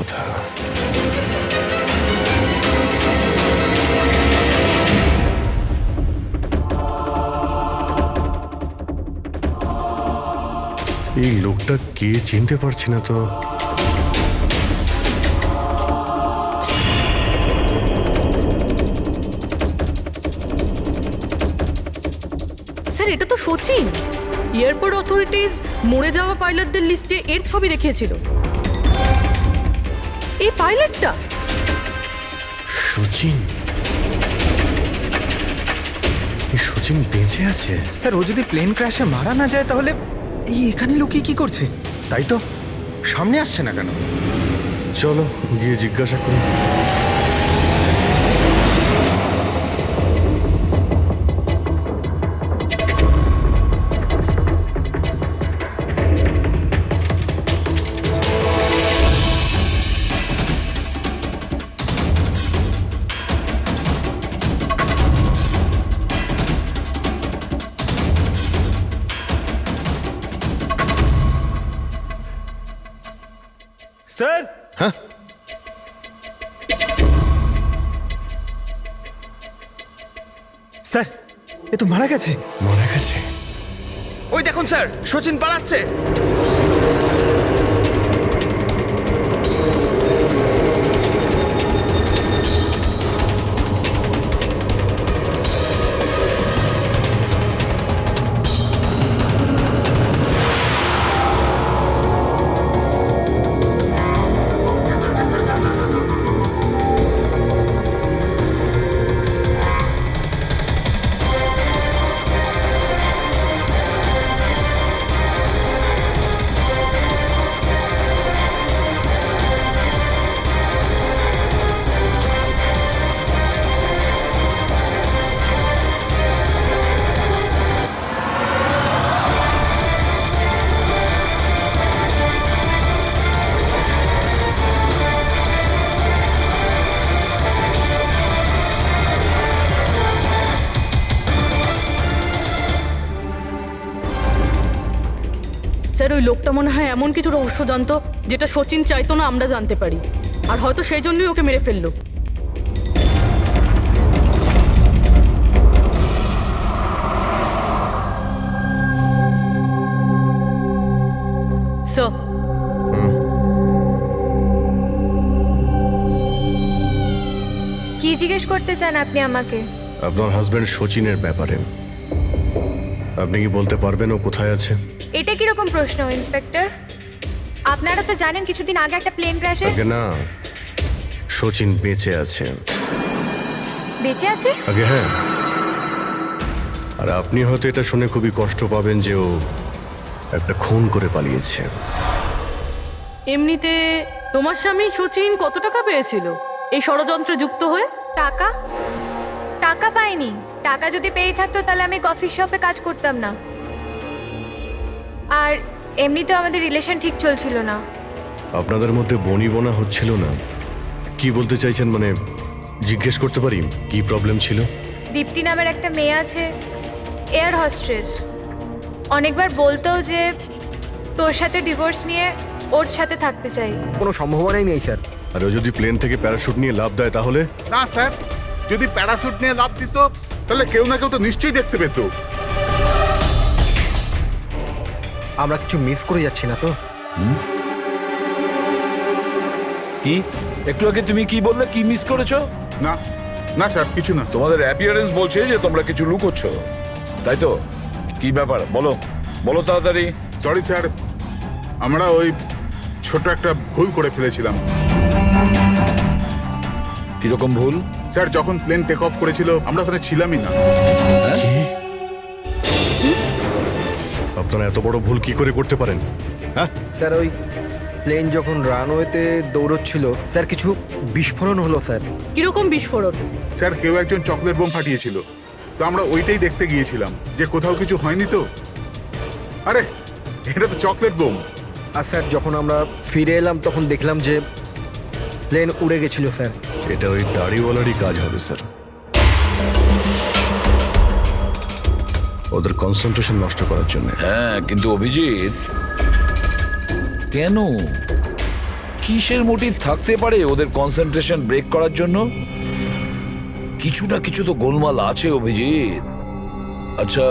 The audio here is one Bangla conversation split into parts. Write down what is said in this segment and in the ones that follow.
কথা। এই লোকটা কে চিনতে পারছি না তো। স্যার, এটা তো সচিন। এয়ারপোর্ট অথরিটিজ মরে যাওয়া পাইলটদের লিস্টে এর ছবি দেখিয়েছিল। এই পাইলটটা সচিন, এই সচিন বেঁচে আছে? স্যার, ও যদি প্লেন ক্র্যাশে মারা না যায় তাহলে এই এখানে লুকিয়ে কি করছে? তাই তো, সামনে আসছে না কেন? চলো গিয়ে জিজ্ঞাসা করি। স্যার, হ্যাঁ, স্যার, এ তো মারা গেছে। মারা গেছে? ওই দেখুন স্যার, সচিন পালাচ্ছে। স্যার, ওই লোকটা মনে হয় এমন কিছু রহস্য জানতো যেটা সচিন চাইতো না আমরা জানতে পারি, আর হয়তো সেই জন্যই ওকে মেরে ফেললো। স্যার, কি জিজ্ঞেস করতে চান আপনি আমাকে? আপনার হাজবেন্ড সচিনের ব্যাপারে। আপনি কি বলতে পারবেন ও কোথায় আছে? এটা কিরকম প্রশ্ন ইন্সপেক্টর? আপনারা তো জানেন কিছুদিন আগে একটা প্লেন ক্র্যাশে আগে না, সচিন বেঁচে আছে। বেঁচে আছে? আগে হ্যাঁ। আর আপনি হয়তো এটা শুনে খুবই কষ্ট পাবেন যে ও একটা খুন করে পালিয়েছে। এমনিতে তোমার স্বামী সচিন কত টাকা পেয়েছিল এই ষড়যন্ত্রে যুক্ত হয়ে? টাকা? টাকা পাইনি। টাকা যদি পেয়ে থাকতো তাহলে আমি কফি শপে কাজ করতাম না। আর এমনিতেও আমাদের রিলেশন ঠিক চলছিল না। আপনাদের মধ্যে বনিবনা হচ্ছিল না? কি বলতে চাইছেন, মানে জিজ্ঞেস করতে পারি কি প্রবলেম ছিল? দীপ্তি নামের একটা মেয়ে আছে, এয়ার হোস্টেস। অনেকবার বলতো যে তোর সাথে ডিভোর্স নিয়ে ওর সাথে থাকতে চাই। কোনো সম্ভাবনাই নেই স্যার। আর ও যদি প্লেন থেকে প্যারাশুট নিয়ে লাফ দেয় তাহলে? না স্যার, যদি প্যারাশুট নিয়ে লাফ দিত তাহলে কেউ না কেউ তো নিশ্চয়ই দেখতে পেত। আমরা কিছু মিস করে যাচ্ছি না তো? কি একটু আগে তুমি কি বললে? কি মিস করেছো? না না স্যার, কিছু না। তোমাদের অ্যাপিয়ারেন্স বলছে যে তোমরা কিছু লুকোচ্ছ, তাই তো? কি ব্যাপার বলো, বলো তাড়াতাড়ি। সরি স্যার, আমরা ওই ছোট একটা ভুল করে ফেলেছিলাম। কিরকম ভুল? স্যার, যখন প্লেন টেক অফ করেছিল আমরা ওখানে ছিলামই না। কি? আপনারা এত বড় ভুল কি করে করতে পারেন? হ্যাঁ স্যার, ওই প্লেন যখন রানওয়েতে দৌড়চ্ছিল স্যার, কিছু বিস্ফোরণ হলো স্যার। কিরকম বিস্ফোরণ? স্যার, কেউ একজন চকলেট বোম ফাটিয়েছিল, তো আমরা ওইটাই দেখতে গিয়েছিলাম যে কোথাও কিছু হয়নি তো। আরে এটা তো চকলেট বোম। আর স্যার, যখন আমরা ফিরে এলাম তখন দেখলাম যে প্লেন উড়ে গেছিল স্যার। এটা ওই দাড়িওয়ালারই কাজ হবে স্যার। ওদের কনসেন্ট্রেশন নষ্ট করার জন্য। হ্যাঁ, কিন্তু অভিজিৎ, কেন কিসের মোটিভ থাকতে পারে ওদের কনসেন্ট্রেশন ব্রেক করার জন্য? কিছু না কিছু তো গোলমাল আছে অভিজিৎ। আচ্ছা,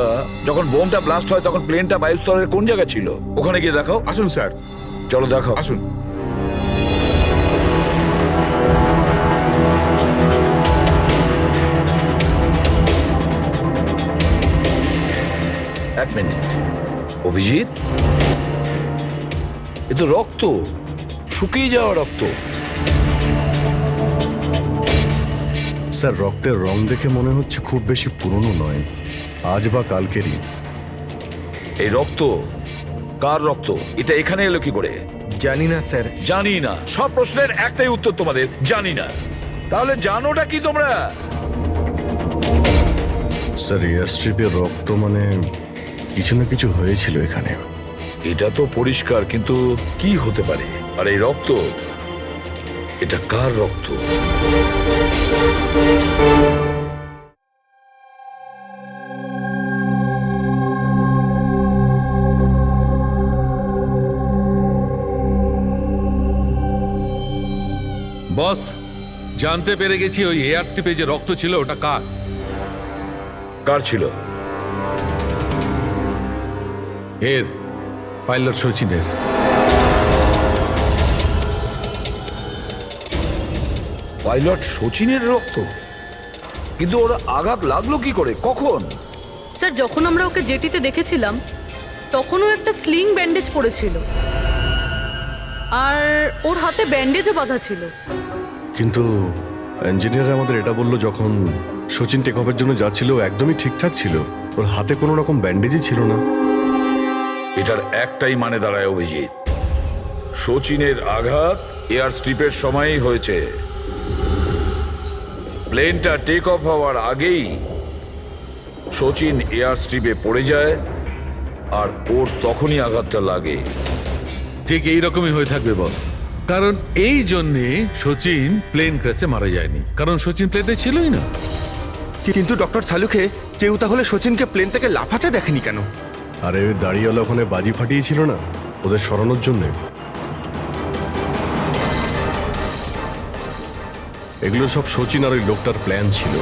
যখন বোমটা ব্লাস্ট হয় তখন প্লেনটা বায়ুস্তরের কোন জায়গায় ছিল? ওখানে গিয়ে দেখাও। আসুন স্যার, চলো দেখাও। আসুন। এক মিনিট অভিজিৎ, এ তো রক্ত, শুকিয়ে যাওয়া রক্ত। স্যার, রক্তের রং দেখে মনে হচ্ছে খুব বেশি পুরনো নয়, আজ বা কালকেরই। এই রক্ত কার রক্ত? এটা এখানে এলো কি করে? জানি না স্যার। জানি না। সব প্রশ্নের একটাই উত্তর তোমাদের, জানি না। তাহলে জানোটা কি তোমরা? স্যার, এয়ার স্ট্রিপের রক্ত মানে কিছু না কিছু হয়েছিল এখানে। এটা তো পরিষ্কার, কিন্তু কি হতে পারে? আর এই রক্ত, এটা কার রক্ত? বস, জানতে পেরে গেছি ওই এয়ার স্ট্রিপে যে রক্ত ছিল ওটা কার। কার ছিল? এর পাইলট সচিনের। পাইলট সচিনের রক্ত? কিন্তু ওরা আঘাত লাগলো কি করে, কখন? স্যার, যখন আমরা ওকে জেটিতে দেখেছিলাম তখনও একটা স্লিং ব্যান্ডেজ পড়েছিল, আর ওর হাতে ব্যান্ডেজও বাঁধা ছিল। কিন্তু ইঞ্জিনিয়ার আমাদের এটা বললো, যখন সচিন টেক অফের জন্য যাচ্ছিল ও একদমই ঠিকঠাক ছিল, ওর হাতে কোনো রকম ব্যান্ডেজই ছিল না। এটার একটাই মানে দাঁড়ায় অভিজিৎ, সচিনের আঘাত এয়ার স্ট্রিপের সময়ই হয়েছে। প্লেনটা টেক অফ হওয়ার আগেই সচিন এয়ার স্ট্রিপে পড়ে যায়, আর ওর তখনই আঘাতটা লাগে। ঠিক এইরকমই হয়ে থাকবে বস, কারণ এই জন্যে সচিন প্লেন ক্র্যাশে মারা যায়নি, কারণ সচিন প্লেনে ছিলই না। কিন্তু ডক্টর সালুখে, কেউ তাহলে সচিনকে প্লেন থেকে লাফাতে দেখেনি কেন? আরে ওই দাঁড়িয়েওয়ালা ওখানে বাজি ফাটিয়েছিল না ওদের সরানোর জন্যে। এগুলো সব সচিন আর ওই লোকটার প্ল্যান ছিল।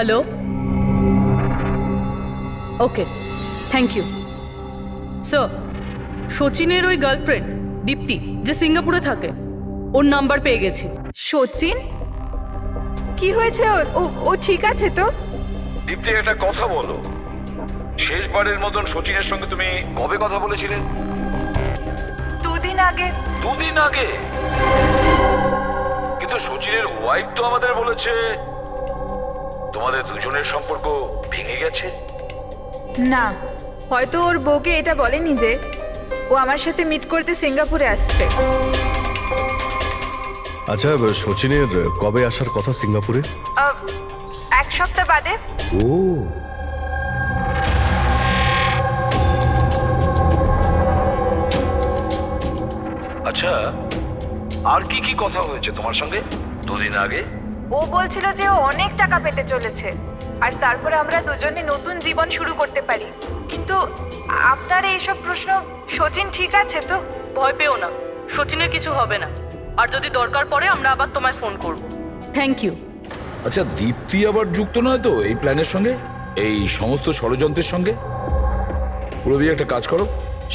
Hello, okay, thank you sir. সচিনের ওই গার্লফ্রেন্ড দীপ্তি, যে সিঙ্গাপুরে থাকে, ওর নাম্বার পেয়ে গেছি। সচিন কি হয়েছে ওর? ও ঠিক আছে তো? দীপ্তি, একটা কথা বলো, শেষবারের মতন সচিনের সঙ্গে তুমি কবে কথা বলেছিলে? 2 দিন আগে। 2 দিন আগে? কিন্তু সচিনের ওয়াইফ তো আমাদের বলেছে তোমাদের দুজনের সম্পর্ক ভেঙে গেছে। না, হয়তো ওর বউকে এটা বলেনি যে ও আমার সাথে মিট করতে সিঙ্গাপুরে আসছে। আচ্ছা, সচিনের কবে আসার কথা সিঙ্গাপুরে? 1 সপ্তাহ বাদে। ও, আচ্ছা, আর কি কি কথা হয়েছে তোমার সঙ্গে 2 দিন আগে? ও বলছিল যে ও অনেক টাকা পেতে চলেছে, আর তারপরে আমরা দুজনে নতুন জীবন শুরু করতে পারি। কিন্তু আপনার এইসব প্রশ্ন, সচিন ঠিক আছে তো? ভয় পেও না, সচিনের কিছু হবে না, আর যদি দরকার পড়ে আমরা আবার তোমায় ফোন করব। Thank you. আচ্ছা, দীপ্তি আবার যুক্ত নয় তো এই প্ল্যানের সঙ্গে, এই সমস্ত ষড়যন্ত্রের সঙ্গে? পুরবি, একটা কাজ করো,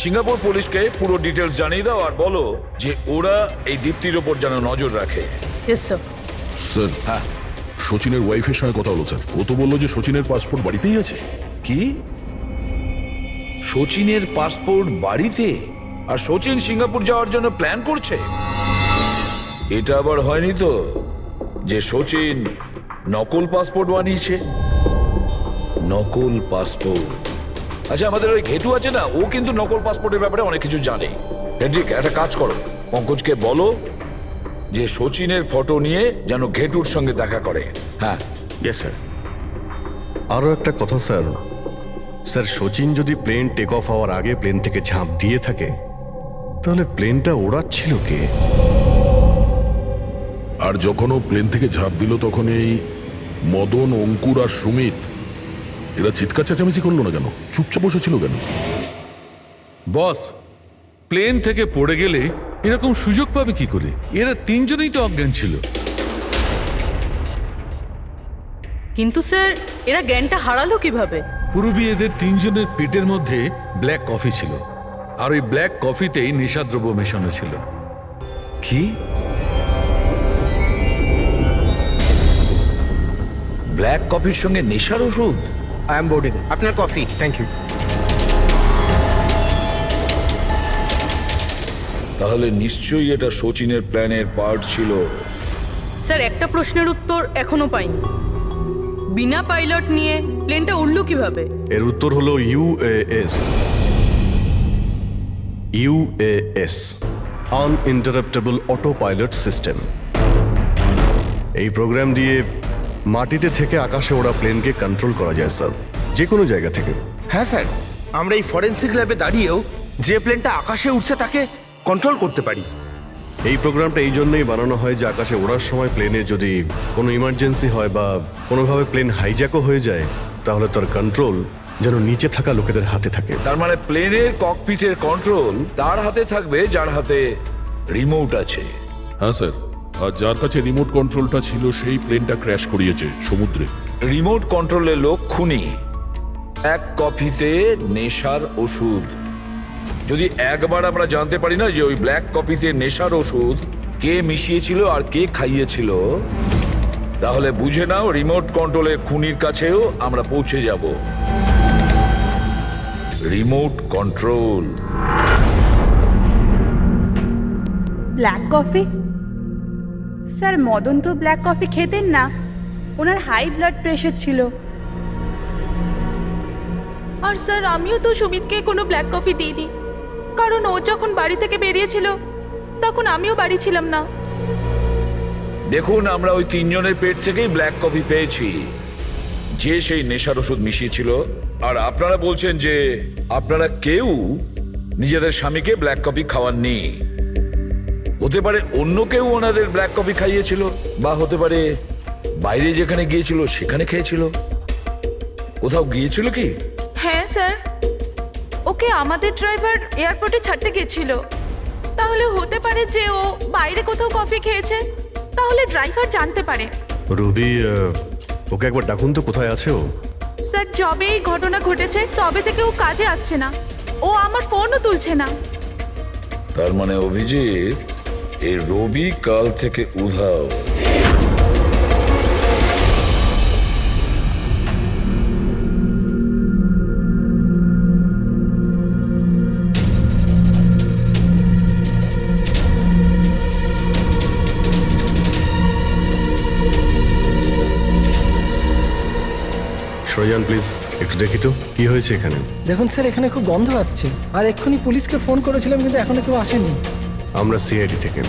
সিঙ্গাপুর পুলিশকে পুরো ডিটেলস জানিয়ে দাও আর বলো যে ওরা এই দীপ্তির ওপর যেন নজর রাখে। Yes sir. স্যার, হ্যাঁ, সচিনের ওয়াইফের সঙ্গে কথা হলো স্যার। ও তো বললো যে সচিনের পাসপোর্ট বাড়িতেই আছে। কি? সচিনের পাসপোর্ট বাড়িতে? আর সচিন সিঙ্গাপুর যাওয়ার জন্য প্ল্যান করছে? এটা আবার হয়নি তো যে সচিন নকল পাসপোর্ট বানিয়েছে। নকল পাসপোর্ট। আচ্ছা, আমাদের ওই ঘেটু আছে না, ও কিন্তু নকল পাসপোর্টের ব্যাপারে অনেক কিছু জানে। হেড্রিক, একটা কাজ করো, পঙ্কজকে বলো যে সচিনের ফটো নিয়ে যেন ঘেটুর সঙ্গে দেখা করে। হ্যাঁ, ইয়েস স্যার। আরও একটা কথা স্যার, স্যার সচিন যদি প্লেন টেক অফ হওয়ার আগে প্লেন থেকে ঝাঁপ দিয়ে থাকে, তাহলে প্লেনটা ওড়াচ্ছিল কে? আর যখন ও প্লেন থেকে ঝাঁপ দিল তখন এই মদন, অঙ্কুর আর সুমিত এরা চিৎকার চেঁচামেচি করলো না কেন? চুপচাপ বসেছিল কেন? বস, প্লেন থেকে পড়ে গেলে এরকম সুযোগ পাবে কি করে? এরা তিনজনেই তো অজ্ঞান ছিল। কিন্তু স্যার এরা জ্ঞানটা হারালো কিভাবে? পূর্বী এদের তিনজনের পেটের মধ্যে ব্ল্যাক কফি ছিল, আর ওই ব্ল্যাক কফিতেই নেশাদ্রব্য মেশানো ছিল। কি? ব্ল্যাক কফির সঙ্গে নেশার ওষুধ? I am boarding. আপনার কফি। Thank you. তাহলে নিশ্চয়ই এটা সচিনের প্ল্যানের পার্ট ছিল। স্যার একটা প্রশ্নের উত্তর এখনো পাইনি। বিনা পাইলট নিয়ে প্লেনটা উড়লো কিভাবে? এর উত্তর হলো UAS. UAS, আনইন্টারাপ্টেবল auto pilot system. এই প্রোগ্রাম দিয়ে মাটিতে থেকে আকাশে ওড়া প্লেনকে কন্ট্রোল করা যায় স্যার, যে কোনো জায়গা থেকে। হ্যাঁ স্যার, আমরা এই ফরেন্সিক ল্যাবে দাঁড়িয়েও যে প্লেনটা আকাশে উঠছে তাকে কন্ট্রোল করতে পারি। এই প্রোগ্রামটা এই জন্যই বানানো হয় যে আকাশে ওড়ার সময় প্লেনে যদি কোনো ইমার্জেন্সি হয় বা কোনোভাবে প্লেন হাইজ্যাকও হয়ে যায়, তাহলে তার কন্ট্রোল যেন নিচে থাকা লোকেদের হাতে থাকে। তার মানে প্লেনের ককপিটের কন্ট্রোল তার হাতে থাকবে যার হাতে রিমোট আছে। হ্যাঁ স্যার, আর যার কাছে রিমোট কন্ট্রোলটা ছিল সেই প্লেনটা ক্র্যাশ করিয়েছে সমুদ্রে। রিমোট কন্ট্রোলের লোক খুনি, এক কফিতে নেশার ওষুধ। যদি একবার আমরা জানতে পারি না যে ওই ব্ল্যাক কফিতে নেশার ওষুধ কে মিশিয়েছিল আর কে খাইয়েছিল, তাহলে বুঝে নাও রিমোট কন্ট্রোলের খুনির কাছেও আমরা পৌঁছে যাব। Remote control. Black coffee? Sir Madan তো ব্ল্যাক কফি খেতেন না, ওনার হাই ব্লাড প্রেশার ছিল। আর স্যার আমিও তো সুমিতকে কোনো ব্ল্যাক কফি দিইনি, কারণ ও যখন বাড়ি থেকে বেরিয়েছিল তখন আমিও বাড়ি ছিলাম না। দেখুন, আমরা ওই তিনজনের পেট থেকেই ব্ল্যাক কফি পেয়েছি, যে সেই নেশার ওষুধ মিশিয়েছিল। আর আপনারা বলছেন যে আপনারা কেউ নিজেদের স্বামীকে ব্ল্যাক কফি খাওয়াননি। হতে পারে অন্য কেউ ওনাদের ব্ল্যাক কফি খাইয়েছিল, বা হতে পারে বাইরে যেখানে গিয়েছিল সেখানে খেয়েছিল। কোথাও গিয়েছিল কি? হ্যাঁ স্যার, ওকে আমাদের ড্রাইভার এয়ারপোর্টে ছাড়তে গেছিল। তাহলে হতে পারে যে ও বাইরে কোথাও কফি খেয়েছে, তাহলে ড্রাইভার জানতে পারে। রবি, ওকে একবার ডাকুন তো, কোথায় আছে ও? স্যার যবে এই ঘটনা ঘটেছে তবে থেকে ও কাজে আসছে না, ও আমার ফোনও তুলছে না। তার মানে অভিজিৎ, এই রবি কাল থেকে উধাও। সরজান প্লিজ একটু দেখি তো কি হয়েছে এখানে। দেখুন স্যার, এখানে খুব গন্ধ আসছে, আর এক্ষুনি পুলিশকে ফোন করেছিলাম কিন্তু এখনো কেউ আসেনি। আমরা সিআইডি থেকে।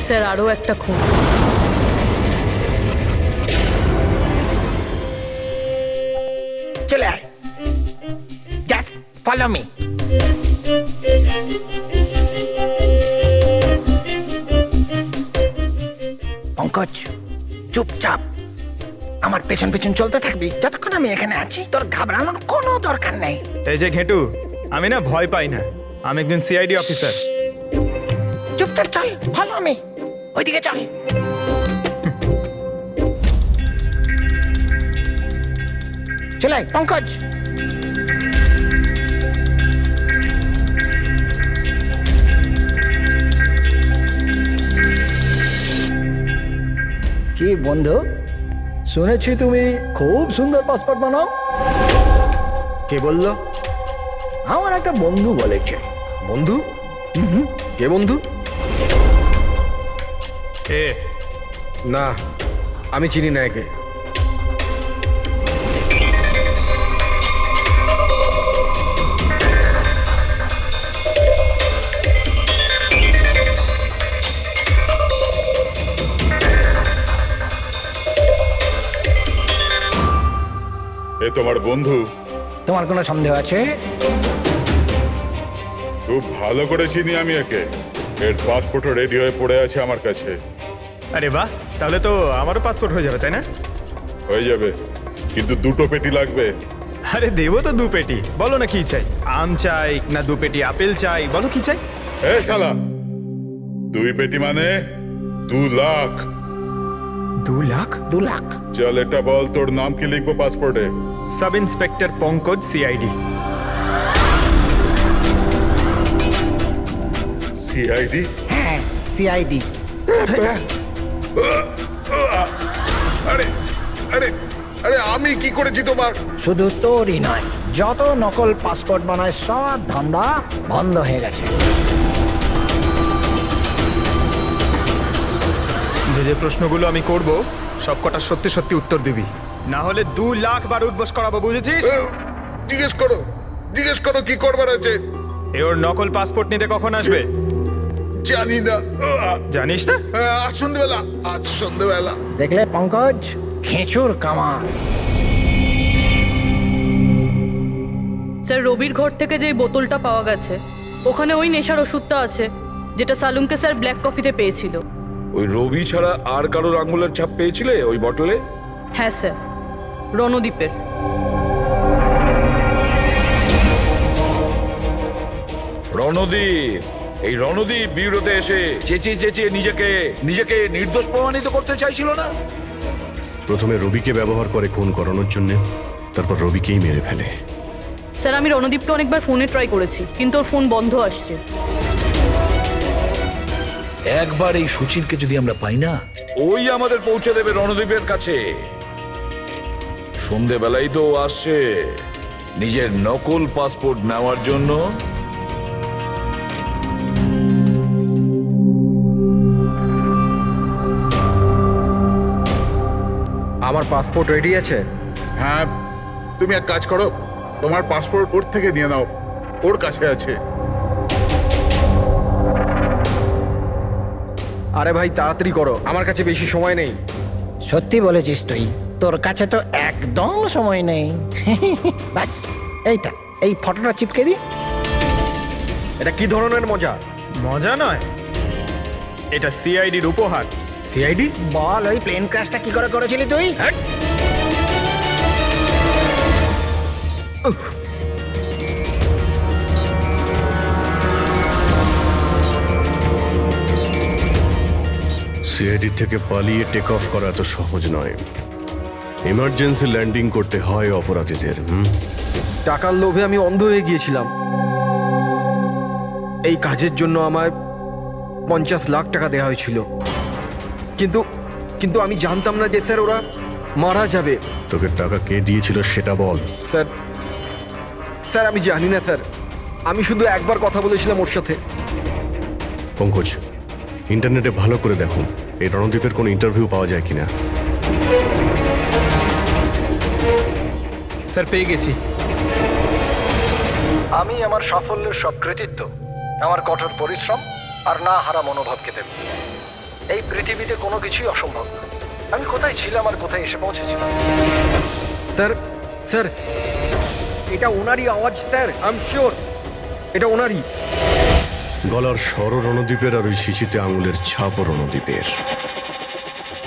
স্যার আরও একটা খুন। চলে আয়, জাস্ট ফলো মি। পঙ্কজ, চুপচাপ আমার পেছন পেছন চলতে থাকবি যতক্ষণ আমি এখানে আছি। তোর ঘাবড়ানোর কোনো দরকার নেই। এই যে ঘেটু, আমি না ভয় পাই না, আমি একজন সিআইডি অফিসার। চুপচাপ চল, ফলো মি, ওইদিকে চল। চলে আয় পঙ্কজ। কি বন্ধু, শুনেছি তুমি খুব সুন্দর পাসপোর্ট বানাও। কে বললো? আমার একটা বন্ধু বলেছে। বন্ধু? কে বন্ধু? না, আমি চিনি না একে। এ তোমার বন্ধু? তোমার কোনো সন্দেহ আছে? খুব ভালো করে চিনি আমি একে। এর পাসপোর্টও রেডি হয়ে পড়ে আছে আমার কাছে। আরে বাহ, তাহলে তো আমারও পাসপোর্ট হয়ে যাবে, তাই না? হয়ে যাবে, কিন্তু 2টো পেটি লাগবে। আরে দেবো তো 2 পেটি। বলো না কি চাই, আম চাই না 2 পেটি আপেল চাই, বলো কি চাই? এ শালা, 2 পেটি মানে 2 লাখ। 2 লাখ? 2 লাখ? চল এটা বল, তোর নাম কি লিখবো পাসপোর্টে? Sub inspector Pankaj, CID. CID? হ্যাঁ, সিআইডি। আরে আরে আরে আমি কি করেছি তোমার? শুধু তোরই নয়, যত নকল পাসপোর্ট বানায় সব ধান্দা বন্ধ হয়ে গেছে। যে প্রশ্নগুলো আমি করব সব কটা সত্যি সত্যি উত্তর দিবি, না হলে 2 লাখ বার উঠবস করাবো, বুঝেছিস? জিজ্ঞেস করো কি করবার আছে। এ ওর নকল পাসপোর্ট নিতে কখন আসবে? জানি না। জানিস না? আজ সন্ধ্যেবেলা। দেখলে পঙ্কজ, খেঁচুর কামার। স্যার, রবির ঘর থেকে যে বোতলটা পাওয়া গেছে ওখানে ওই নেশার ওষুধটা আছে যেটা সালুনকে স্যার ব্ল্যাক কফিতে পেয়েছিল। ওই রবি ছাড়া আর কারোর আঙুলের ছাপ পেয়েছিলে ওই বটলে? হ্যাঁ স্যার, রণদীপের। রণদীপ, এই রণদীপ বিউরোতে এসে চেঁচিয়ে নিজেকে নির্দোষ প্রমাণিত করতে চাইছিল না? প্রথমে রবিকে ব্যবহার করে খুন করানোর জন্য, তারপর রবিকেই মেরে ফেলে। স্যার, আমি রণদীপকে অনেকবার ফোনে ট্রাই করেছি, কিন্তু ওর ফোন বন্ধ আসছে। একবার এই সুচিনকে যদি আমরা পাই না, ওই আমাদের পৌঁছে দেবে রণদীপের কাছে। সন্ধেবেলায় তো ও আসছে নিজের নকল পাসপোর্ট নেওয়ার জন্য। আমার পাসপোর্ট রেডি আছে? হ্যাঁ, তুমি এক কাজ করো, তোমার পাসপোর্ট ওর থেকে নিয়ে নাও, ওর কাছে আছে। আরে ভাই তাড়াতাড়ি করো, আমার কাছে বেশি সময় নেই। সত্যি বলেছিস তুই, তোর কাছে তো একদম সময় নেই। বাস এই ফটোটা চিপকে দি। এটা কি ধরনের মজা? মজা নয়, এটা সিআইডির উপহার। সিআইডি? বল, ওই প্লেন ক্র্যাশটা কি করে করেছিলি তুই? সিআইডি থেকে পালিয়ে টেক অফ করা এত সহজ নয়। ইমার্জেন্সি ল্যান্ডিং করতে হয় অপরাধীদের। টাকার লোভে আমি অন্ধ হয়ে গিয়েছিলাম। এই কাজের জন্য আমায় 50 লাখ টাকা দেওয়া হয়েছিল, কিন্তু আমি জানতাম না যে স্যার ওরা মারা যাবে। তোকে টাকা কে দিয়েছিল সেটা বল। স্যার আমি জানি না স্যার, আমি শুধু একবার কথা বলেছিলাম ওর সাথে। পঙ্কজ, ইন্টারনেটে ভালো করে দেখুন এই রণদীপের কোনো ইন্টারভিউ পাওয়া যায় কিনা। স্যার পেয়ে গেছি। আমি আমার সাফল্যের সব কৃতিত্ব আমার কঠোর পরিশ্রম আর না হারা মনোভাবকে দেব। এই পৃথিবীতে কোনো কিছুই অসম্ভব না। আমি কোথায় ছিলাম আর কোথায় এসে পৌঁছেছিলাম। স্যার এটা ওনারই আওয়াজ স্যার, আই এম শিওর এটা ওনারই। গলার স্বর রণদীপের আর ওই শিশিতে আঙুলের ছাপও রণদীপের।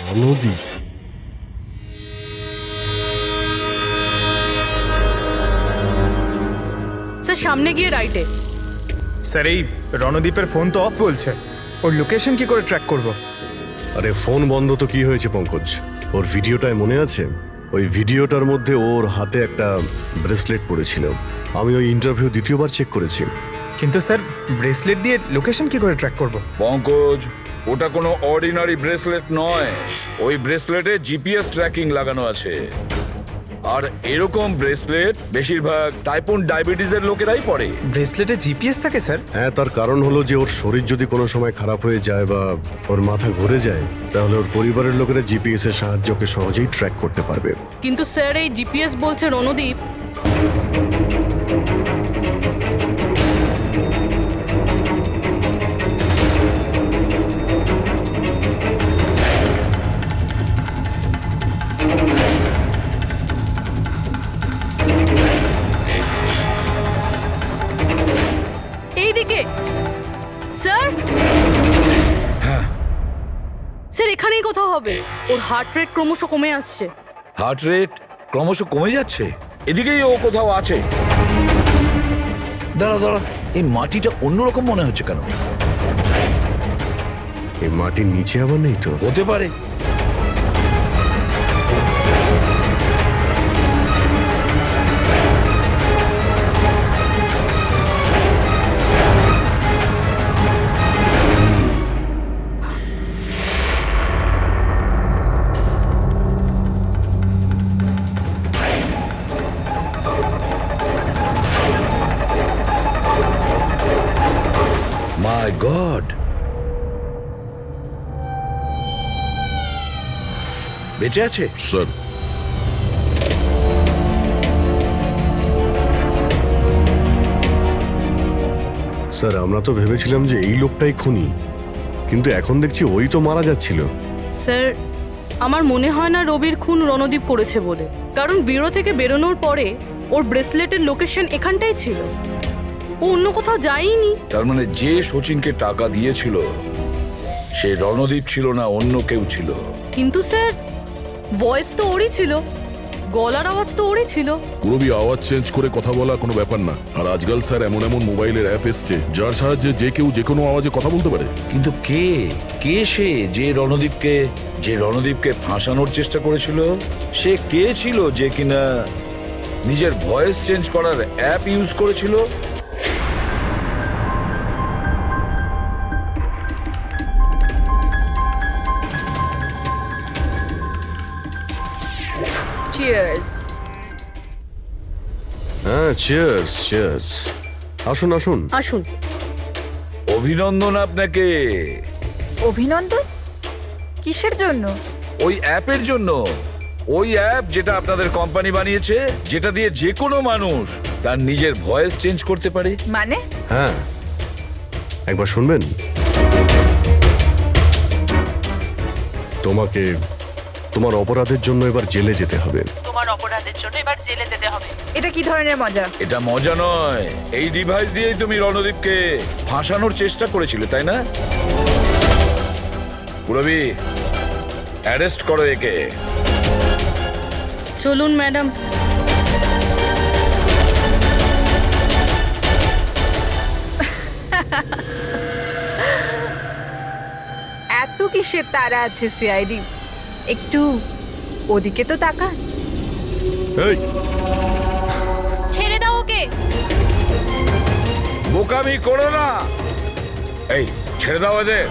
রণদীপ? স্যার, সামনে গিয়ে রাইটে। স্যার এই রণদীপের ফোন তো অফ বলছে, ওর লোকেশন কি করে ট্র্যাক করব? আরে ফোন বন্ধ তো কি হয়েছে পঙ্কজ, ওর ভিডিওটায় মনে আছে? ওই ভিডিওটার মধ্যে ওর হাতে একটা ব্রেসলেট পড়েছিল। আমি ওই ইন্টারভিউ দ্বিতীয়বার চেক করেছি। কিন্তু স্যার ব্রেসলেট দিয়ে লোকেশন কি করে ট্র্যাক করব? পঙ্কজ, ওটা কোনো অর্ডিনারি ব্রেসলেট নয়, ওই ব্রেসলেটে জিপিএস ট্র্যাকিং লাগানো আছে। আর এরকম ব্রেসলেট বেশিরভাগ টাইপ 1 ডায়াবেটিসের লোকেরাই পরে। ব্রেসলেটে জিপিএস থাকে স্যার? হ্যাঁ, তার কারণ হলো যে ওর শরীর যদি কোনো সময় খারাপ হয়ে যায় বা ওর মাথা ঘুরে যায়, তাহলে ওর পরিবারের লোকেরা জিপিএস এর সাহায্যকে সহজেই ট্র্যাক করতে পারবে। কিন্তু স্যার এই জিপিএস বলছে রণদীপ। এইদিকে স্যার। হ্যাঁ স্যার এখানেই কোথাও হবে। ওর হার্ট রেট ক্রমশ কমে আসছে। হার্ট রেট ক্রমশ কমে যাচ্ছে, এদিকেই ও কোথাও আছে। দাঁড়া দাঁড়া, এই মাটিটা অন্যরকম মনে হচ্ছে কেন? এই মাটির নিচে আবার নেই তো? হতে পারে। মাই গড, বেঁচে আছে? স্যার, স্যার আমরা তো ভেবেছিলাম যে এই লোকটাই খুনি, কিন্তু এখন দেখছি ওই তো মারা যাচ্ছিল। স্যার আমার মনে হয় না রবির খুন রণদীপ করেছে বলে, কারণ ব্যুরো থেকে বেরোনোর পরে ওর ব্রেসলেটের লোকেশন এখানটাই ছিল, ও অন্য কোথাও যায়নি। তার মানে যে সচিনকে টাকা দিয়েছিল সে রণদীপ ছিল না, অন্য কেউ ছিল। কিন্তু স্যার ভয়েস তো ওরই ছিল, গলার আওয়াজ তো ওরই ছিল। পুরবি আওয়াজ চেঞ্জ করে কথা বলা কোনো ব্যাপার না। আর আজকাল স্যার এমন এমন মোবাইলের অ্যাপ এসছে যার সাহায্যে যে কেউ যে কোনো আওয়াজে কথা বলতে পারে। কিন্তু কে কে সে যে রণদীপকে ফাঁসানোর চেষ্টা করেছিল? সে কে ছিল যে কিনা নিজের ভয়েস চেঞ্জ করার অ্যাপ ইউজ করেছিল? চিয়ার্স। হ্যাঁ, চিয়ার্স চিয়ার্স। আসুন আসুন আসুন। অভিনন্দন আপনাকে। অভিনন্দন? কিসের জন্য? ওই অ্যাপের জন্য। ওই অ্যাপ যেটা আপনাদের কোম্পানি বানিয়েছে, যেটা দিয়ে যে কোনো মানুষ তার নিজের ভয়েস চেঞ্জ করতে পারে। মানে? হ্যাঁ, একবার শুনবেন? তোমাকে তোমার অপরাধের জন্য এবার জেলে যেতে হবে। তোমার অপরাধের জন্য এবার জেলে যেতে হবে। এটা কি ধরনের মজা? এটা মজা নয়, এই ডিভাইস দিয়েই তুমি রণদীপকে ফাঁসানোর চেষ্টা করেছিলে, তাই না? পুরবি, অ্যারেস্ট করো একে। চলুন ম্যাডাম। এত কিসের তারা আছে সিআইডি? একটু ওদিকে তো তাকান। এই, ছেড়ে দাও ওকে। বোকামি করো না। এই ছেড়ে দাও এদের।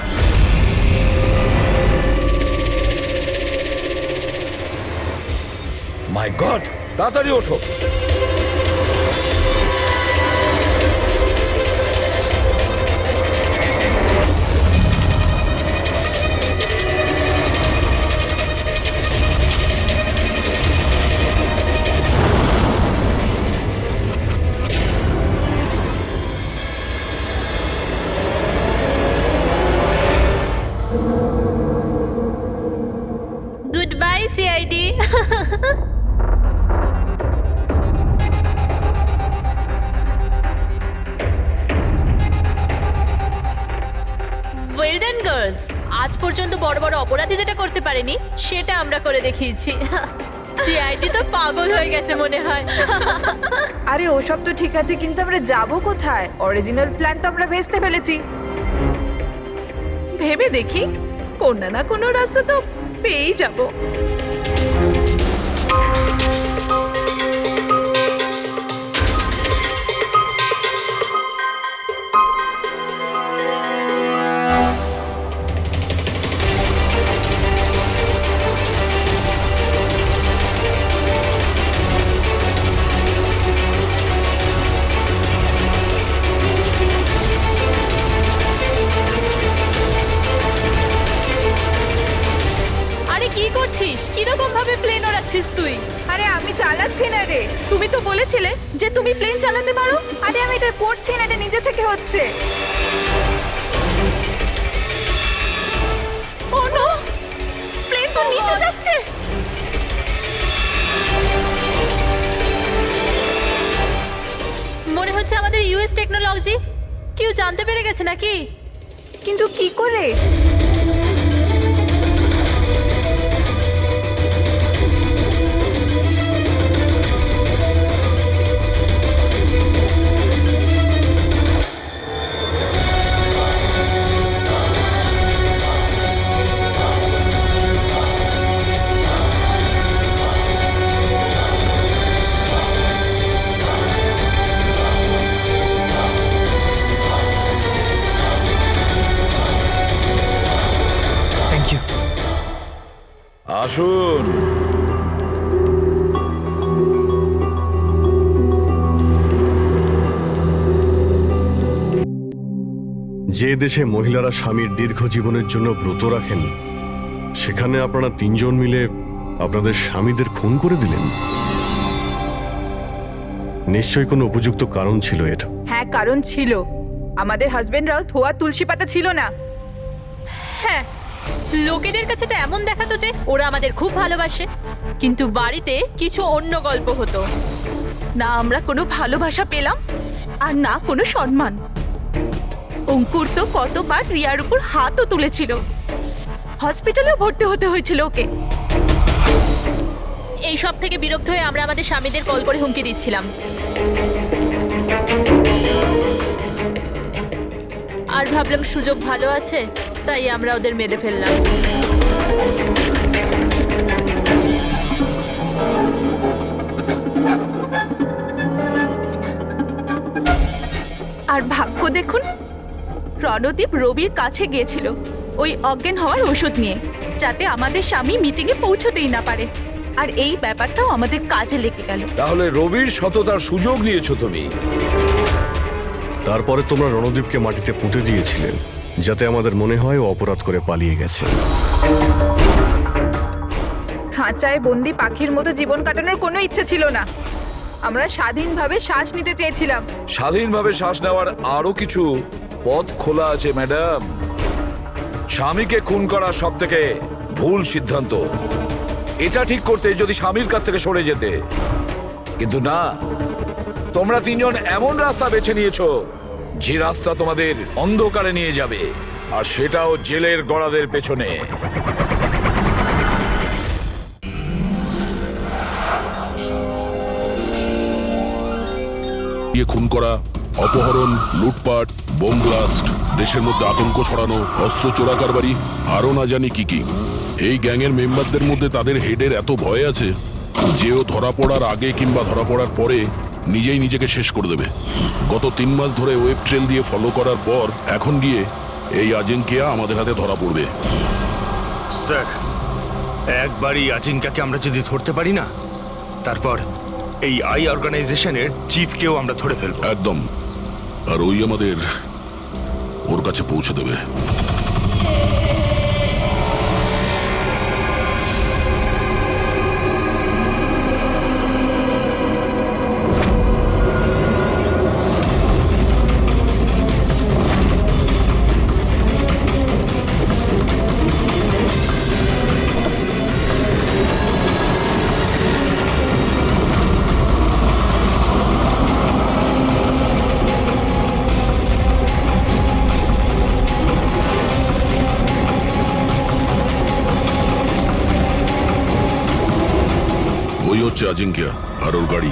মাই গড, তাড়াতাড়ি ওঠো। Good bye CID. Well done girls, আজ পর্যন্ত বড় বড় অপরাধী যেটা করতে পারেনি সেটা আমরা করে দেখিয়েছি। সিআইডি তো পাগল হয়ে গেছে মনে হয়। আরে ওসব তো ঠিক আছে, কিন্তু আমরা যাব কোথায়? অরিজিনাল প্ল্যান তো আমরা ভেস্তে ফেলেছি। ভেবে দেখি, কোনো না কোনো রাস্তা তো পেয়েই যাব। কিরকম ভাবে প্লেন ওড়াচ্ছিস তুই? আরে আমি চালাচ্ছি না রে। তুমি তো বলেছিলে যে তুমি প্লেন চালাতে পারো। আরে আমি এটা করছি না, এটা নিজে থেকে হচ্ছে। ও নো, প্লেন তো নিচে যাচ্ছে। মনে হচ্ছে আমাদের ইউএস টেকনোলজি কেউ জানতে পেরে গেছে নাকি? কিন্তু কি করে? Thank you. আসুন। যে দেশে মহিলারা স্বামীর দীর্ঘ জীবনের জন্য ব্রত রাখেন, সেখানে আপনারা তিনজন মিলে আপনাদের স্বামীদের খুন করে দিলেন। নিশ্চয়ই কোনো উপযুক্ত কারণ ছিল এর। হ্যাঁ, কারণ ছিল। আমাদের হাজবেন্ডরাও ধোয়া তুলসী পাতা ছিল না। হ্যাঁ, লোকেদের কাছে তো এমন দেখাতো যে ওরা আমাদের খুব ভালোবাসে, কিন্তু বাড়িতে কিছু অন্য গল্প হতো। না আমরা কোনো ভালোবাসা পেলাম, আর না কোনো সম্মান। অঙ্কুর তো কতবার রিয়ার উপর হাতও তুলেছিল, হসপিটালেও ভর্তি হতে হয়েছিল ওকে। এই সব থেকে বিরক্ত হয়ে আমরা আমাদের স্বামীদের কল করে হুমকি দিচ্ছিলাম, আর ভাবলাম সুযোগ ভালো আছে, তাই আমরা ওদের মেরে ফেললাম। আর ভাগ্য দেখুন, রণদীপ রবির কাছে গিয়েছিল ওই অজ্ঞান হওয়ার ওষুধ নিয়ে, যাতে আমাদের স্বামী মিটিংয়ে পৌঁছতেই না পারে। আর এই ব্যাপারটাও আমাদের কাজে লেগে গেল। তাহলে রবির সততার সুযোগ নিয়েছো তুমি। তারপরে তোমরা রণদীপকে মাটিতে পুঁতে দিয়েছিলেন, যাতে আমাদের মনে হয় ও অপরাধ করে পালিয়ে গেছে। খাঁচায় বন্দি পাখির মতো জীবন কাটানোর কোনো ইচ্ছে ছিল না। আমরা স্বাধীনভাবে শ্বাস নিতে চেয়েছিলাম। স্বাধীনভাবে শ্বাস নেওয়ার আরো কিছু পথ খোলা আছে ম্যাডাম। স্বামীকে খুন করা সব থেকে ভুল সিদ্ধান্ত। এটা ঠিক করতে যদি স্বামীর কাছ থেকে সরে যেতে, কিন্তু না, তোমরা তিনজন এমন রাস্তা বেছে নিয়েছো যে রাস্তা তোমাদের অন্ধকারে নিয়ে যাবে, আর সেটাও জেলের গড়াদের পেছনে। খুন করা, অপহরণ, লুটপাট, বোম ব্লাস্ট, দেশের মধ্যে আতঙ্ক ছড়ানো, অস্ত্র চোরাকারবারি, আরো না জানি কি কি। এই গ্যাংয়ের মেম্বারদের মধ্যে তাদের হেডের এত ভয় আছে যে ও ধরা পড়ার আগে কিংবা ধরা পড়ার পরে নিজেই নিজেকে শেষ করে দেবে। গত 3 মাস ধরে ওয়েব ট্রেল দিয়ে ফলো করার পর এখন গিয়ে এই আজিঙ্কিয়া আমাদের হাতে ধরা পড়বে। স্যার, একবারই আজিঙ্কাকে আমরা যদি ধরতে পারি না, তারপর এই আই অর্গানাইজেশনের চিফকেও আমরা ধরে ফেলবো। একদম। আর ওই আমাদের ওর কাছে পৌঁছে দেবে। ওই হচ্ছে আজিঙ্কিয়া আর ওর গাড়ি।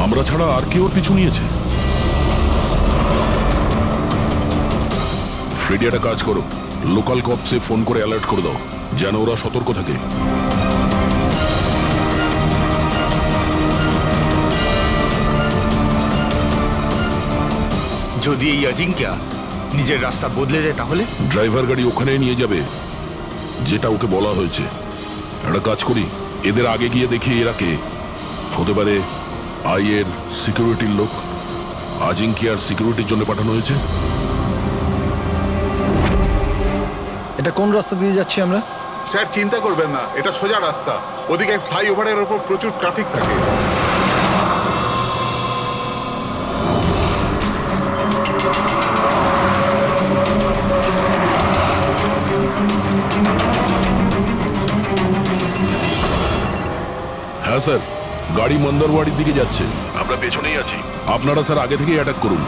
আমরা ছাড়া আর কেউ ওর পিছু নিয়েছে। ফ্রেডি, একটা কাজ করো, লোকাল কপসে ফোন করে অ্যালার্ট করে দাও যেন ওরা সতর্ক থাকে। যদি এই আজিঙ্কিয়া নিজের রাস্তা বদলে যায় তাহলে? ড্রাইভার গাড়ি ওখানেই নিয়ে যাবে যেটা ওকে বলা হয়েছে। একটা কাজ করি, এদের আগে গিয়ে দেখি এরা কে হতে পারে। আইয়ের সিকিউরিটির লোক, আজিঙ্কিয়ার সিকিউরিটির জন্য পাঠানো হয়েছে। এটা কোন রাস্তা দিয়ে যাচ্ছি আমরা? স্যার চিন্তা করবেন না, এটা সোজা রাস্তা। ওদিকে ফ্লাইওভারের ওপর প্রচুর ট্রাফিক থাকে। হ্যাঁ স্যার, গাড়ি মন্দারওয়াড়ির দিকে যাচ্ছে। আমরা পেছনেই আছি। আপনারা স্যার আগে থেকেই অ্যাটাক করুন।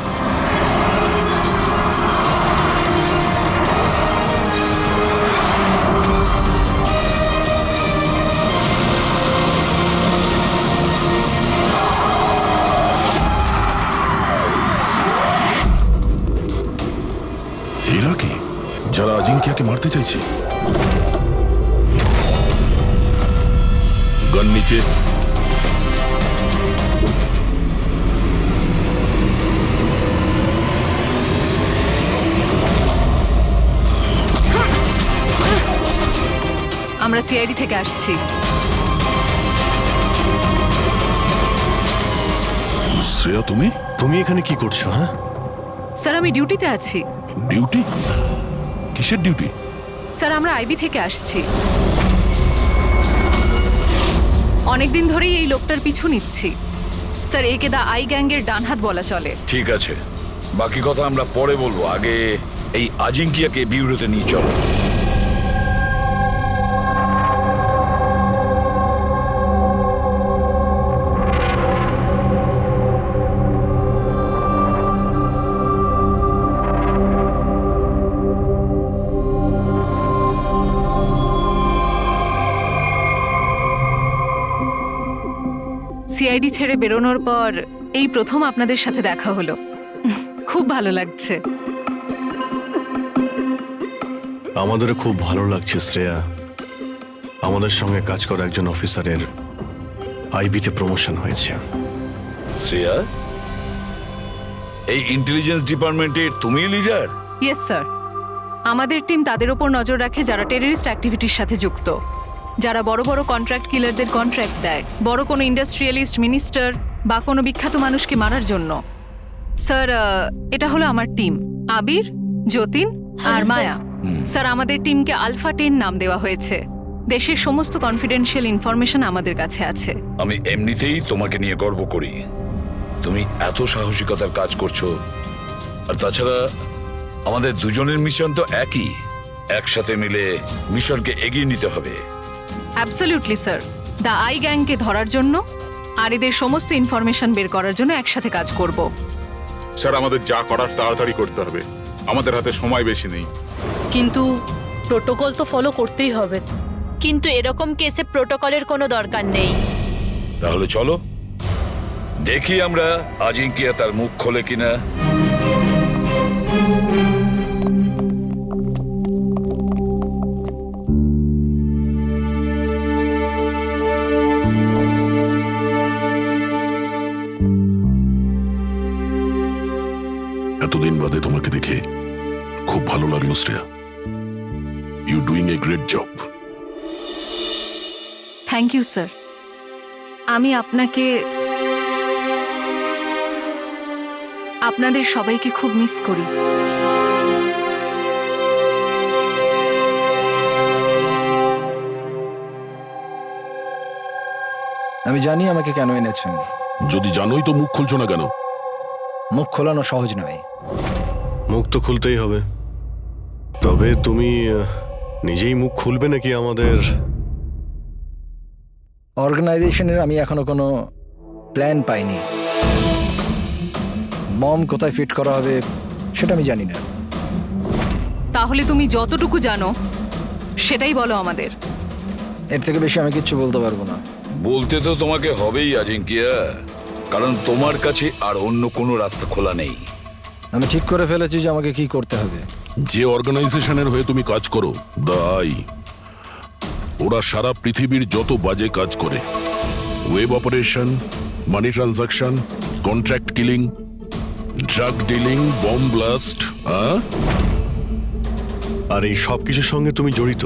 এরা কি? যারা আজিঙ্কিয়াকে মারতে চাইছে। গান নিচে। আমরা সিআইডি থেকে আসছি। শ্রেয়া, তুমি তুমি এখানে কি করছো? হ্যাঁ, স্যার আমি ডিউটিতে আছি। ডিউটি? কিসের ডিউটি? স্যার আমরা আইবি থেকে আসছি। অনেকদিন ধরেই এই লোকটার পিছু নিচ্ছি। স্যার একে দা আই গ্যাংয়ের ডানহাত বলা চলে। ঠিক আছে, বাকি কথা আমরা পরে বলবো। আগে এই আজিঙ্কিয়াকে বিউরোতে নিয়ে চলো। সিআইডি ছেড়ে বেরোনোর পর এই প্রথম আপনাদের সাথে দেখা হলো। খুব ভালো লাগছে। আমাদেরও খুব ভালো লাগছে শ্রেয়া। আমাদের সঙ্গে কাজ করা একজন অফিসারের আইবিতে প্রমোশন হয়েছে। শ্রেয়া, এই ইন্টেলিজেন্স ডিপার্টমেন্টের তুমি লিডার? Yes sir. আমাদের টিম তাদের ওপর নজর রাখে যারা টেররিস্ট অ্যাক্টিভিটির সাথে যুক্ত, যারা বড় বড় কন্ট্রাক্ট কিলারদের কন্ট্রাক্ট দেয়, বড় কোনো ইন্ডাস্ট্রিয়ালিস্ট, মিনিস্টার বা কোনো বিখ্যাত মানুষকে মারার জন্য। স্যার এটা হলো আমার টিম, আবির, যতীন আর মায়া। স্যার আমাদের টিমকে আলফা 10 নাম দেওয়া হয়েছে। দেশের সমস্ত কনফিডেন্সিয়াল ইনফরমেশন আমাদের কাছে আছে। আমি এমনিতেই তোমাকে নিয়ে গর্ব করি। তুমি এত সাহসিকতার কাজ করছো। আর তাছাড়া আমাদের দুজনের মিশন তো একই। একসাথে মিলে মিশনকে এগিয়ে নিতে হবে। Absolutely sir. দ্য আই গ্যাংকে ধরার জন্য আর এদের সমস্ত ইনফরমেশন বের করার জন্য একসাথে কাজ করব। স্যার আমাদের যা করার তাড়াতাড়ি করতে হবে, আমাদের হাতে সময় বেশি নেই। কিন্তু প্রোটোকল তো ফলো করতেই হবে। কিন্তু এরকম কেসে প্রোটোকলের কোনো দরকার নেই। তাহলে চলো দেখি আমরা আজিঙ্কিয়া তার মুখ খোলে কিনা। এতদিন বাদে তোমাকে দেখে খুব ভালো লাগলো Shreya. You doing a great job. Thank you sir. আমি আপনাদের সবাইকে খুব মিস করি। আমি জানি আমাকে কেন এনেছেন। যদি জানোই তো মুখ খুলছো না কেন? মুখ খোলানো সহজ নয়। মুখ তো খুলতেই হবে। তবে তুমি নিজেই মুখ খুলবে নাকি আমাদের? অর্গানাইজেশনের আমি এখনো কোনো প্ল্যান পাইনি। বম কোথায় ফিট করা হবে সেটা আমি জানি না। তাহলে তুমি যতটুকু জানো সেটাই বলো আমাদের। এর থেকে বেশি আমি কিচ্ছু বলতে পারবো না। বলতে তো তোমাকে হবেই আজিঙ্কিয়া, কারণ তোমার কাছে আর অন্য কোনো রাস্তা খোলা নেই। আমি ঠিক করে ফেলেছি যে আমাকে কি করতে হবে। যে অর্গানাইজেশনের হয়ে তুমি কাজ করো, দ্য আই, ওরা সারা পৃথিবীর যত বাজে কাজ করে, web operation, money transaction, contract killing, drug dealing, bomb blast, আর এই সব কিছুর সঙ্গে তুমি জড়িত।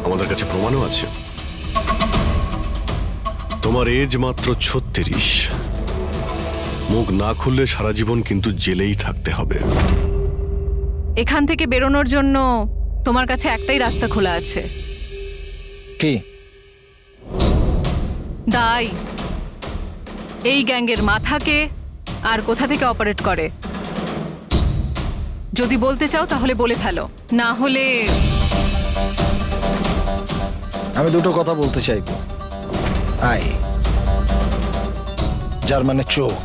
আমাদের কাছে প্রমাণও আছে। তোমার এজ মাত্র 36। মুখ না খুললে সারা জীবন কিন্তু জেলেই থাকতে হবে। এখান থেকে বেরোনোর জন্য তোমার কাছে একটাই রাস্তা খোলা আছে। কি? দাই এই গ্যাংয়ের মাথাকে আর কোথা থেকে অপারেট করে যদি বলতে চাও তাহলে বলে ফেলো, না হলে আমি দুটো কথা বলতে চাইব। আই, যার মানে চোখ,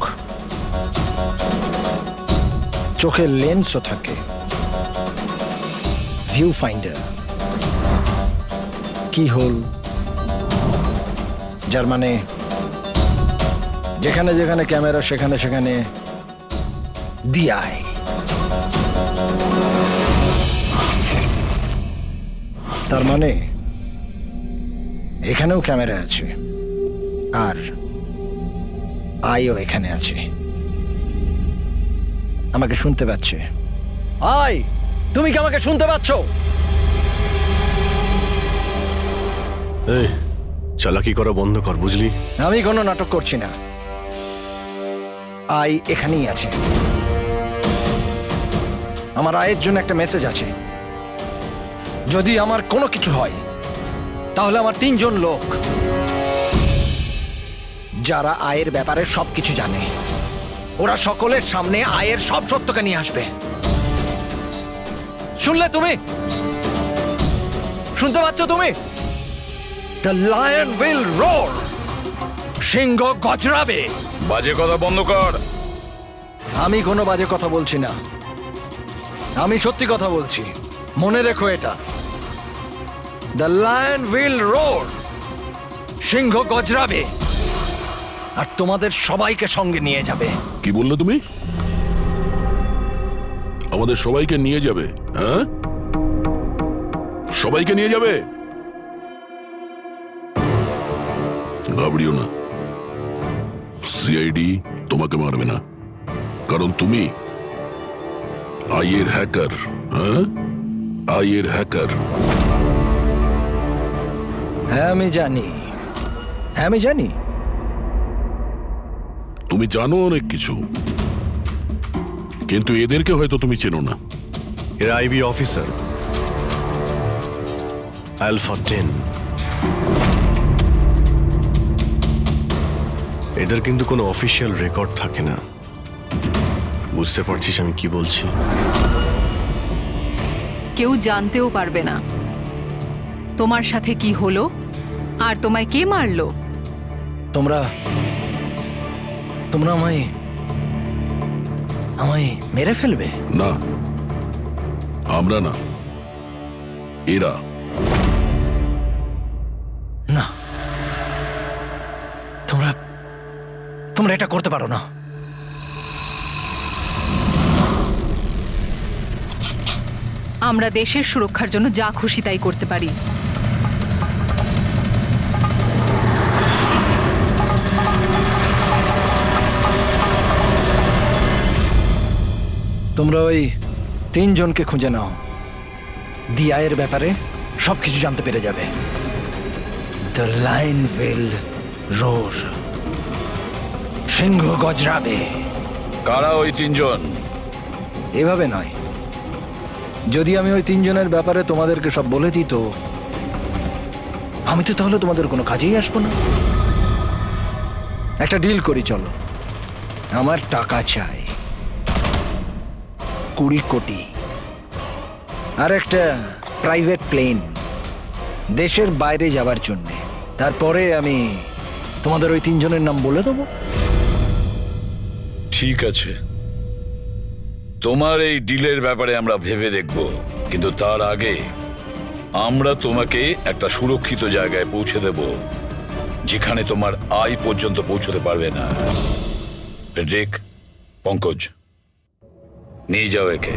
চোখের লেন্সও থাকে, ভিউ ফাইন্ডার, কি হোল, যার মানে যেখানে যেখানে ক্যামেরা সেখানে সেখানে দিয়াই। তার মানে এখানেও ক্যামেরা আছে আর আইও এখানে আছে, আমাকে শুনতে পাচ্ছে। আই, তুমি কি আমাকে শুনতে পাচ্ছ? এই চালাকি করা বন্ধ কর, বুঝলি? আমি কোনো নাটক করছি না, আই এখানেই আছে। আমার আয়ের জন্য একটা মেসেজ আছে। যদি আমার কোনো কিছু হয় তাহলে আমার 3 জন লোক যারা আয়ের ব্যাপারে সবকিছু জানে, ওরা সকলের সামনে আয়ের সব সত্যকে নিয়ে আসবে। শুনলে তুমি? শুনতে পাচ্ছ তুমি? The lion will roar. সিংহ গজরাবে। বাজে কথা বন্ধ কর। আমি কোনো বাজে কথা বলছি না, আমি সত্যি কথা বলছি। মনে রেখো এটা। The lion will roar. সিংহ গজরাবে আর তোমাদের সবাইকে সঙ্গে নিয়ে যাবে। কি বললে তুমি? আমাদের সবাইকে নিয়ে যাবে? হ্যাঁ, সবাইকে নিয়ে যাবে? ঘাবড়িও না, সিআইডি তোমাকে মারবে না, কারণ তুমি আইয়ের হ্যাকার। হ্যাঁ, আইয়ের হ্যাকার। হ্যাঁ আমি জানি, হ্যাঁ আমি জানি। তুমি জানো অনেক কিছু, কিন্তু এদেরকে হয়তো তুমি চেনো না। এরা আইবি অফিসার, আলফা 10। এদের কিন্তু কোনো অফিসিয়াল রেকর্ড থাকে না। বুঝতে পারছিস আমি কি বলছি? কেউ জানতেও পারবে না তোমার সাথে কি হলো আর তোমায় কে মারলো। তোমরা তোমরা আমায় আমায় মেরে ফেলবে? না, আমরা না, এরা। না, তোমরা তোমরা এটা করতে পারো না। আমরা দেশের সুরক্ষার জন্য যা খুশি তাই করতে পারি। তোমরা ওই 3 জনকে খুঁজে নাও, দিয়ায়ের ব্যাপারে সবকিছু জানতে পেরে যাবে। The lion will roar. সিংহ গজরাবে। কারা ওই 3 জন? এভাবে নয়, যদি আমি ওই 3 জনের ব্যাপারে তোমাদেরকে সব বলে দিই তো আমি তো তাহলে তোমাদের কোনো কাজেই আসবো না। একটা ডিল করি, চলো। আমার টাকা চাই 20 কোটি আর একটা প্রাইভেট প্লেন দেশের বাইরে যাবার জন্যে। তারপরে আমি তোমাদের ওই 3 জনের নাম বলে দেবো। ঠিক আছে, তোমার এই ডিলের ব্যাপারে আমরা ভেবে দেখব, কিন্তু তার আগে আমরা তোমাকে একটা সুরক্ষিত জায়গায় পৌঁছে দেব, যেখানে তোমার আয় পর্যন্ত পৌঁছতে পারবে না। ফেডরিক, পঙ্কজ, নিয়ে যাও একে।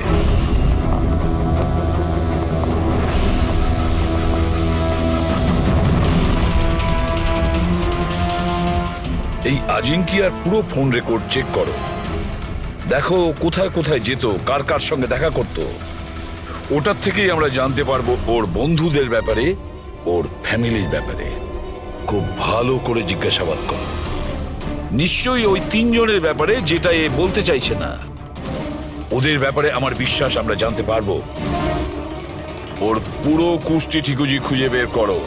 এই আজিঙ্কিয়ার পুরো ফোন রেকর্ড চেক করো, দেখো কোথায় কোথায় যেত, কার কার সঙ্গে দেখা করত। ওটার থেকেই আমরা জানতে পারবো ওর বন্ধুদের ব্যাপারে, ওর ফ্যামিলির ব্যাপারে। খুব ভালো করে জিজ্ঞাসাবাদ করো। নিশ্চয়ই ওই 3 জনের ব্যাপারে, যেটা এ বলতে চাইছে না। ওদের ব্যাপারে আমার বিশ্বাস আমরা জানতে পারবো। ওর পুরো কুষ্টি ঠিকুজি খুঁজে বের করো।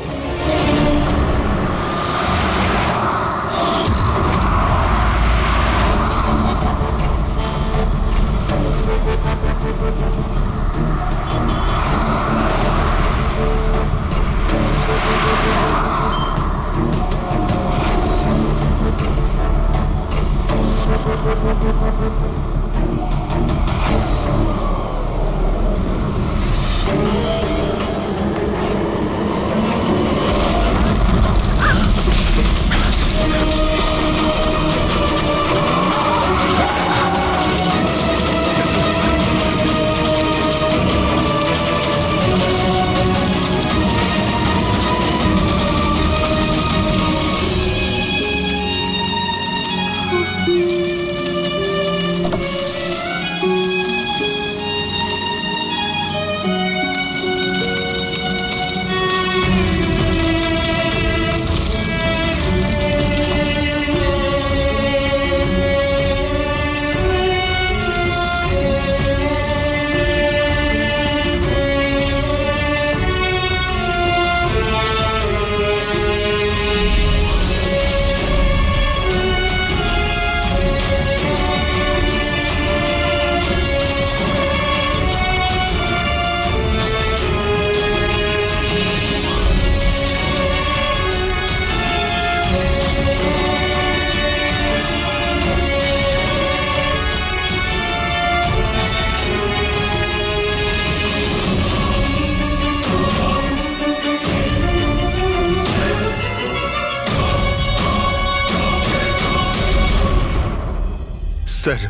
স্যার,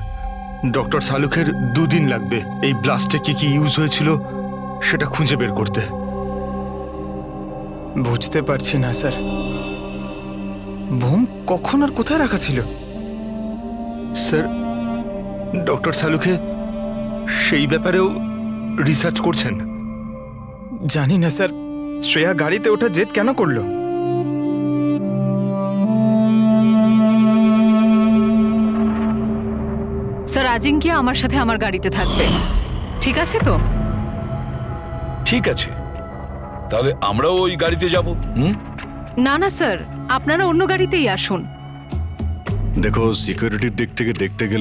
ডক্টর শালুখের 2 দিন লাগবে এই ব্লাস্টে কি কি ইউজ হয়েছিল সেটা খুঁজে বের করতে। বুঝতে পারছি না স্যার, বোম কখন আর কোথায় রাখা ছিল? স্যার, ডক্টর শালুখে সেই ব্যাপারেও রিসার্চ করছেন। জানি না স্যার, শ্রেয়া গাড়িতে ওঠা জেদ কেন করলো? স্যার, আজিঙ্কিয়া আমার সাথে আমার গাড়িতে থাকবে, ঠিক আছে তো? ঠিক আছে, তাহলে আমরাও ওই গাড়িতে যাব। না না স্যার, আপনারা অন্য গাড়িতেই আসুন। দেখো, সিকিউরিটির দিক থেকে দেখতে গেলে